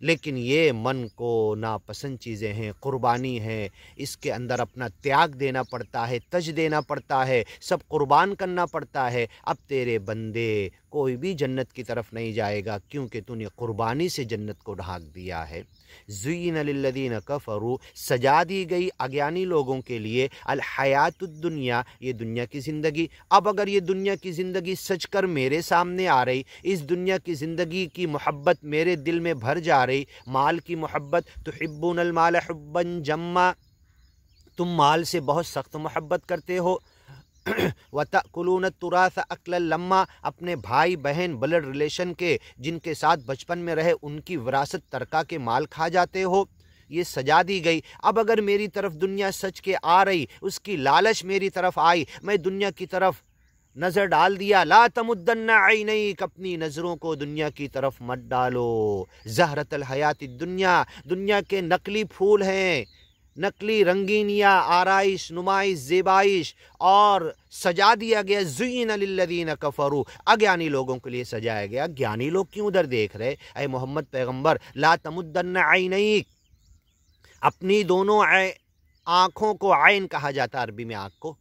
لیکن یہ من کو ناپسند چیزیں ہیں، قربانی ہے، اس کے اندر اپنا تیاگ دینا پڑتا ہے، تج دینا پڑتا ہے، سب قربان کرنا پڑتا ہے۔ اب تیرے بندے کوئی بھی جنت کی طرف نہیں جائے گا، کیونکہ تو نے قربانی سے جنت کو ڈھانک دیا ہے۔ زُیِّنَ لِلَّذِینَ کَفَرُوا، سجا دی گئی اگیانی لوگوں کے لیے، الحیات الدنیا، یہ دنیا کی زندگی۔ اب اگر یہ دنیا کی زندگی سج کر میرے سامنے آ رہی، اس دنیا کی زندگی کی محبت میرے دل میں بھر جا رہی، مال کی محبت، تحبون المال حبا جما، تم مال سے بہت سخت محبت کرتے ہو، وَتَأْكُلُونَ التُّرَاثَ أَكْلًا لَمًّا، اپنے بھائی بہن بلڈ ریلیشن کے جن کے ساتھ بچپن میں رہے ان کی وراثت ترکہ کے مال کھا جاتے ہو۔ یہ سجا دی گئی۔ اب اگر میری طرف دنیا سچ کے آ رہی، اس کی لالچ میری طرف آئی، میں دنیا کی طرف نظر ڈال دیا، لا تمدن عینیک، اپنی نظروں کو دنیا کی طرف مت ڈالو۔ زہرۃ الحیات الدنیا، دنیا کے نقلی پھول ہیں، نقلی رنگینیاں، آرائش، نمائش، زیبائش، اور سجا دیا گیا زُیِّنَ لِلَّذِینَ کَفَرُوا، اگیانی لوگوں کے لیے سجایا گیا۔ گیانی لوگ کیوں ادھر دیکھ رہے؟ اے محمد پیغمبر، لا تمدن عینیک، اپنی دونوں آنکھوں کو، عین کہا جاتا عربی میں آنکھ کو،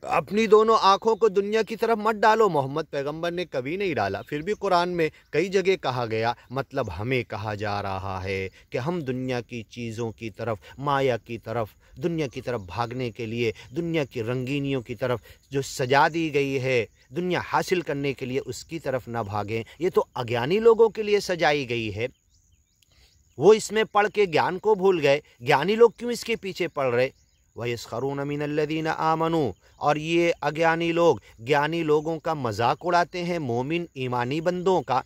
اپنی دونوں آنکھوں کو دنیا کی طرف مت ڈالو۔ محمد پیغمبر نے کبھی نہیں ڈالا، پھر بھی قرآن میں کئی جگہ کہا گیا، مطلب ہمیں کہا جا رہا ہے کہ ہم دنیا کی چیزوں کی طرف، مایا کی طرف، دنیا کی طرف بھاگنے کے لیے، دنیا کی رنگینیوں کی طرف جو سجا دی گئی ہے دنیا حاصل کرنے کے لیے، اس کی طرف نہ بھاگیں۔ یہ تو اگیانی لوگوں کے لیے سجائی گئی ہے، وہ اس میں پڑھ کے گیان کو بھول گئے۔ گیانی لوگ کیوں اس کے پیچھے پڑ رہے؟ وَيَسْخَرُونَ مِنَ الَّذِينَ آمَنُوا، اور یہ اگیانی لوگ گیانی لوگوں کا مذاق اڑاتے ہیں، مومن ایمانی بندوں کا۔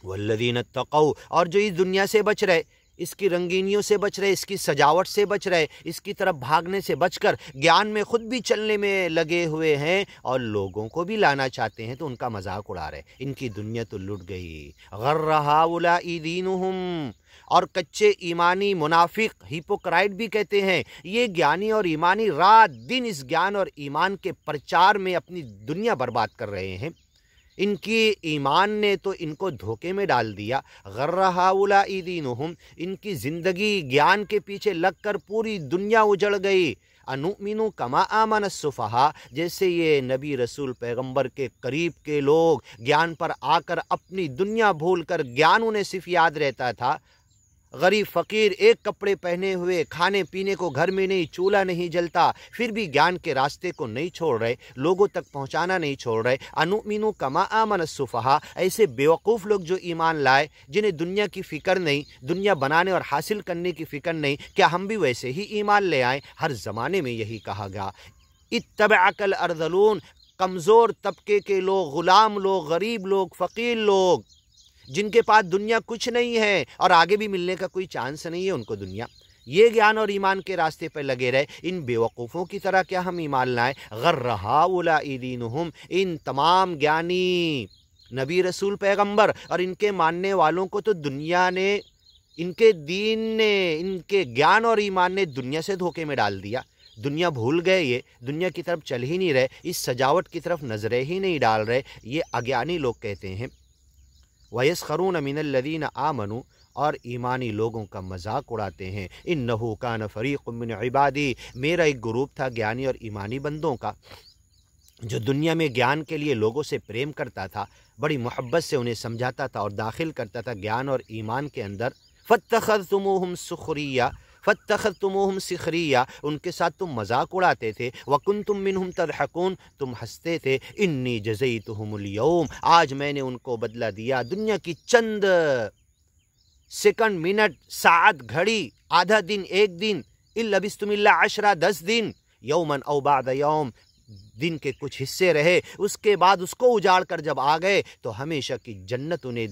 وَالَّذِينَ اتَّقَوْا، اور جو اس دنیا سے بچ رہے، اس کی رنگینیوں سے بچ رہے، اس کی سجاوٹ سے بچ رہے، اس کی طرف بھاگنے سے بچ کر گیان میں خود بھی چلنے میں لگے ہوئے ہیں اور لوگوں کو بھی لانا چاہتے ہیں، تو ان کا مذاق اڑا رہے۔ ان کی دنیا تو لٹ گئی۔ غَرَّ هَؤُلَاءِ دِینُهُمْ، اور کچے ایمانی منافق، ہیپوکرائٹ بھی کہتے ہیں، یہ گیانی اور ایمانی رات دن اس گیان اور ایمان کے پرچار میں اپنی دنیا برباد کر رہے ہیں۔ ان کی ایمان نے تو ان کو دھوکے میں ڈال دیا۔ غَرَّ هَؤُلَاءِ دِینُهُمْ، ان کی زندگی گیان کے پیچھے لگ کر پوری دنیا اجڑ گئی۔ انُؤْمِنُ کما آمن السفہاء، جیسے یہ نبی رسول پیغمبر کے قریب کے لوگ گیان پر آ کر اپنی دنیا بھول کر، گیان انہیں صرف یاد رہتا تھا، غریب فقیر ایک کپڑے پہنے ہوئے، کھانے پینے کو گھر میں نہیں، چولہا نہیں جلتا، پھر بھی گیان کے راستے کو نہیں چھوڑ رہے، لوگوں تک پہنچانا نہیں چھوڑ رہے۔ انُؤْمِنُ کما آمن السفہاء، ایسے بیوقوف لوگ جو ایمان لائے، جنہیں دنیا کی فکر نہیں، دنیا بنانے اور حاصل کرنے کی فکر نہیں، کیا ہم بھی ویسے ہی ایمان لے آئیں؟ ہر زمانے میں یہی کہا گیا۔ اتبعک الارذلون، کمزور طبقے کے لوگ، غلام لوگ، غریب لوگ، فقیر لوگ، جن کے پاس دنیا کچھ نہیں ہے اور آگے بھی ملنے کا کوئی چانس نہیں ہے ان کو دنیا، یہ گیان اور ایمان کے راستے پر لگے رہے۔ ان بیوقوفوں کی طرح کیا ہم ایمان لائیں؟ غَرَّ هَؤُلَاءِ دِینُهُمْ، ان تمام گیانی نبی رسول پیغمبر اور ان کے ماننے والوں کو تو دنیا نے، ان کے دین نے، ان کے گیان اور ایمان نے دنیا سے دھوکے میں ڈال دیا۔ دنیا بھول گئے، یہ دنیا کی طرف چل ہی نہیں رہے، اس سجاوٹ کی طرف نظریں ہی نہیں ڈال رہے۔ یہ اگیانی لوگ کہتے ہیں۔ وَيَسْخَرُونَ مِنَ الَّذِينَ آمَنُوا، اور ایمانی لوگوں کا مذاق اڑاتے ہیں۔ إِنَّهُ كَانَ فَرِيقٌ مِّنْ عِبَادِي، میرا ایک گروپ تھا گیانی اور ایمانی بندوں کا، جو دنیا میں گیان کے لیے لوگوں سے پریم کرتا تھا، بڑی محبت سے انہیں سمجھاتا تھا اور داخل کرتا تھا گیان اور ایمان کے اندر۔ فَاتَّخَذْتُمُوهُمْ سُخْرِيًّا، فَاتَّخَذْتُمُوهُمْ سِخْرِيًّا، ان کے ساتھ تم مذاق اڑاتے تھے۔ وَكُنْتُمْ مِنْهُمْ تَضْحَكُونَ، تم ہنستے تھے۔ إِنِّي جَزَيْتُهُمُ الْيَوْمَ، آج میں نے ان کو بدلہ دیا۔ دنیا کی چند سیکنڈ، منٹ، ساعت، گھڑی، آدھا دن، ایک دن، إِن لَبِثْتُمْ إِلَّا 10 دن، یوماً أَوْ بَعْدَ يَوْم، دن کے کچھ حصے رہے، اس کے بعد اس کو اجاڑ کر جب آ گئے تو ہمیشہ کی جنت انہیں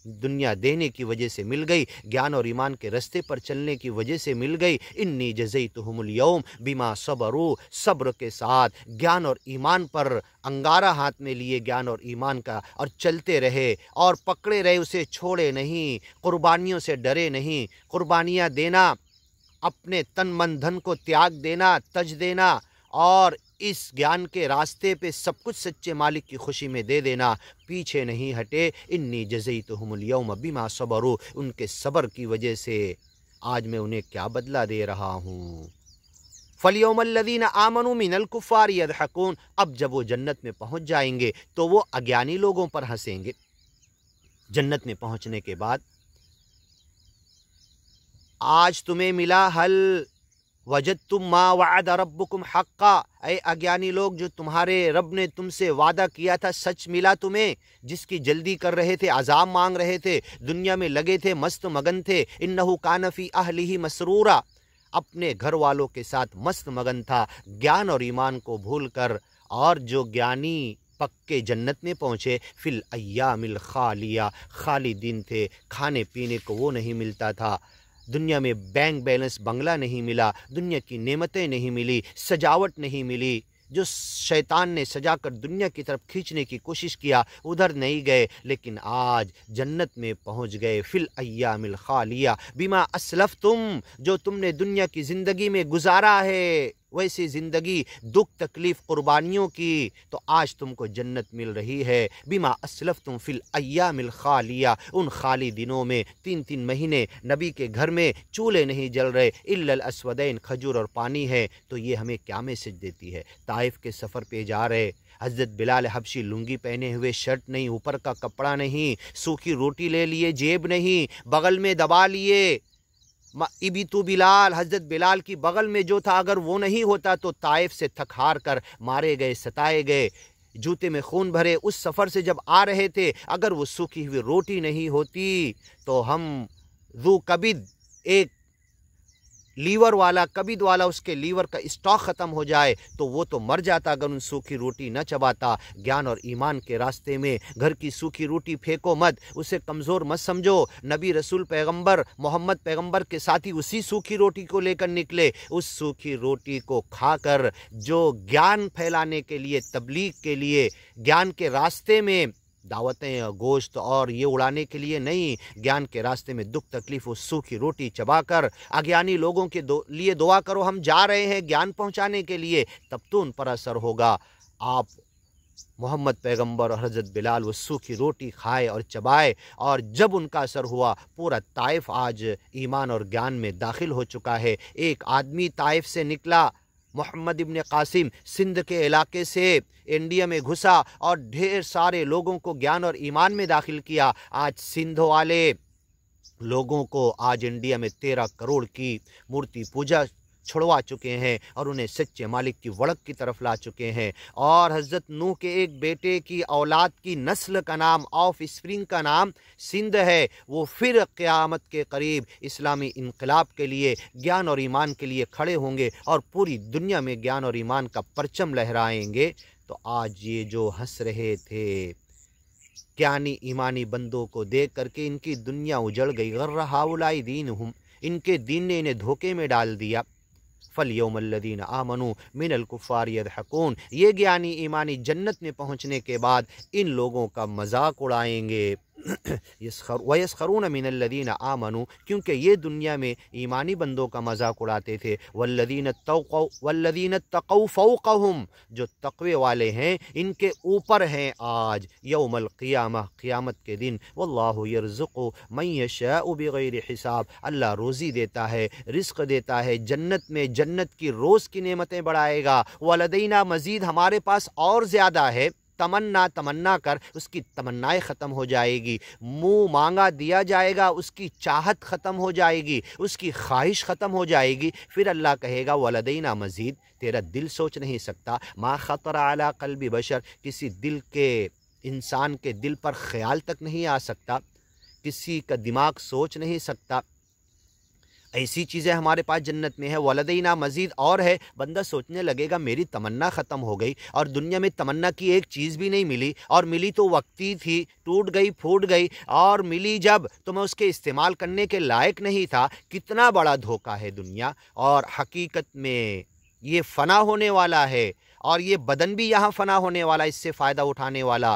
دنیا دینے کی وجہ سے مل گئی، گیان اور ایمان کے رستے پر چلنے کی وجہ سے مل گئی۔ انی جزیتہم اليوم بما صبروا، صبر کے ساتھ گیان اور ایمان پر انگارہ ہاتھ میں لیے گیان اور ایمان کا، اور چلتے رہے اور پکڑے رہے، اسے چھوڑے نہیں، قربانیوں سے ڈرے نہیں۔ قربانیاں دینا، اپنے تن من دھن کو تیاگ دینا، تج دینا، اور اس گیان کے راستے پہ سب کچھ سچے مالک کی خوشی میں دے دینا، پیچھے نہیں ہٹے۔ انی جزیتہم الیوم بما صبروا، ان کے صبر کی وجہ سے آج میں انہیں کیا بدلہ دے رہا ہوں۔ فَالْيَوْمَ الَّذِينَ آمَنُوا مِنَ الْكُفَّارِ يَضْحَكُونَ، اب جب وہ جنت میں پہنچ جائیں گے تو وہ اگیانی لوگوں پر ہنسیں گے۔ جنت میں پہنچنے کے بعد آج تمہیں ملا حل وجدتم ما وعد ربکم حقا، اے اگیانی لوگ، جو تمہارے رب نے تم سے وعدہ کیا تھا سچ ملا تمہیں، جس کی جلدی کر رہے تھے، عذاب مانگ رہے تھے، دنیا میں لگے تھے، مست مگن تھے۔ انہ کان فی اہلہ مسرورا، اپنے گھر والوں کے ساتھ مست مگن تھا، گیان اور ایمان کو بھول کر۔ اور جو گیانی پکے جنت میں پہنچے، فی الایام الخالیہ، خالی دن تھے، کھانے پینے کو وہ نہیں ملتا تھا، دنیا میں بینک بیلنس بنگلہ نہیں ملا، دنیا کی نعمتیں نہیں ملی، سجاوٹ نہیں ملی، جو شیطان نے سجا کر دنیا کی طرف کھینچنے کی کوشش کیا ادھر نہیں گئے، لیکن آج جنت میں پہنچ گئے۔ فی الایام الخالیہ بما اسلفتم، جو تم نے دنیا کی زندگی میں گزارا ہے ویسی زندگی، دکھ تکلیف قربانیوں کی، تو آج تم کو جنت مل رہی ہے۔ بما اسلفتم فی الایام الخالیہ، ان خالی دنوں میں 3 مہینے نبی کے گھر میں چولہے نہیں جل رہے، الا الاسودین، کھجور اور پانی ہے، تو یہ ہمیں کیا میسج دیتی ہے؟ طائف کے سفر پہ جا رہے، حضرت بلال حبشی لنگی پہنے ہوئے، شرٹ نہیں، اوپر کا کپڑا نہیں، سوکھی روٹی لے لیے، جیب نہیں، بغل میں دبا لیے۔ ابی تو بلال، حضرت بلال کی بغل میں جو تھا اگر وہ نہیں ہوتا تو طائف سے تھک ہار کر مارے گئے، ستائے گئے، جوتے میں خون بھرے۔ اس سفر سے جب آ رہے تھے، اگر وہ سوکھی ہوئی روٹی نہیں ہوتی تو ہم ذو کبد، ایک لیور والا، کبد والا، اس کے لیور کا اسٹاک ختم ہو جائے تو وہ تو مر جاتا اگر ان سوکھی روٹی نہ چباتا۔ گیان اور ایمان کے راستے میں گھر کی سوکھی روٹی پھینکو مت، اسے کمزور مت سمجھو۔ نبی رسول پیغمبر محمد پیغمبر کے ساتھی اسی سوکھی روٹی کو لے کر نکلے، اس سوکھی روٹی کو کھا کر جو گیان پھیلانے کے لیے، تبلیغ کے لیے، گیان کے راستے میں دعوتیں اور گوشت اور یہ اڑانے کے لیے نہیں، گیان کے راستے میں دکھ تکلیف و سوکھی روٹی چبا کر اگیانی لوگوں کے لیے دعا کرو، ہم جا رہے ہیں گیان پہنچانے کے لیے، تب تو ان پر اثر ہوگا۔ آپ محمد پیغمبر اور حضرت بلال وہ سوکھی روٹی کھائے اور چبائے، اور جب ان کا اثر ہوا پورا طائف آج ایمان اور گیان میں داخل ہو چکا ہے۔ ایک آدمی طائف سے نکلا، محمد ابن قاسم، سندھ کے علاقے سے انڈیا میں گھسا اور ڈھیر سارے لوگوں کو گیان اور ایمان میں داخل کیا۔ آج سندھ والے لوگوں کو آج انڈیا میں 13 کروڑ کی مورتی پوجا چھڑوا چکے ہیں اور انہیں سچے مالک کی وڑک کی طرف لا چکے ہیں۔ اور حضرت نوح کے ایک بیٹے کی اولاد کی نسل کا نام، آف اسپرنگ کا نام سندھ ہے، وہ پھر قیامت کے قریب اسلامی انقلاب کے لیے، گیان اور ایمان کے لیے کھڑے ہوں گے اور پوری دنیا میں گیان اور ایمان کا پرچم لہرائیں گے۔ تو آج یہ جو ہنس رہے تھے گیانی ایمانی بندوں کو دیکھ کر کے ان کی دنیا اجڑ گئی، غر ہؤلاء دینہم، ان کے دین نے انہیں دھوکے میں ڈال دیا۔ فَالْيَوْمَ الَّذِينَ آمَنُوا مِنَ الْكُفَّارِ يَضْحَكُونَ، یہ گیانی ایمانی جنت میں پہنچنے کے بعد ان لوگوں کا مذاق اڑائیں گے۔ وَيَسْخَرُونَ مِنَ الَّذِينَ آمَنُوا، کیونکہ یہ دنیا میں ایمانی بندوں کا مذاق اڑاتے تھے۔ وَالَّذِينَ اتَّقَوْا فَوْقَهُمْ، جو تقوی والے ہیں ان کے اوپر ہیں آج یوم القیامہ، قیامت کے دن۔ وَاللَّهُ يَرْزُقُ مَن يَشَاءُ بِغَيْرِ حساب، اللہ روزی دیتا ہے، رزق دیتا ہے، جنت میں جنت کی روز کی نعمتیں بڑھائے گا۔ وَلَدَيْنَا مزید، ہمارے پاس اور زیادہ ہے۔ تمنا کر اس کی تمنائیں ختم ہو جائے گی، منہ مانگا دیا جائے گا، اس کی چاہت ختم ہو جائے گی، اس کی خواہش ختم ہو جائے گی، پھر اللہ کہے گا ولدینا مزید، تیرا دل سوچ نہیں سکتا، ما خطر علی قلب بشر، کسی دل کے انسان کے دل پر خیال تک نہیں آ سکتا، کسی کا دماغ سوچ نہیں سکتا، ایسی چیزیں ہمارے پاس جنت میں ہے۔ ولدینا مزید اور ہے، بندہ سوچنے لگے گا میری تمنا ختم ہو گئی اور دنیا میں تمنا کی ایک چیز بھی نہیں ملی، اور ملی تو وقتی تھی، ٹوٹ گئی پھوٹ گئی، اور ملی جب تو میں اس کے استعمال کرنے کے لائق نہیں تھا۔ کتنا بڑا دھوکہ ہے دنیا، اور حقیقت میں یہ فنا ہونے والا ہے، اور یہ بدن بھی یہاں فنا ہونے والا، اس سے فائدہ اٹھانے والا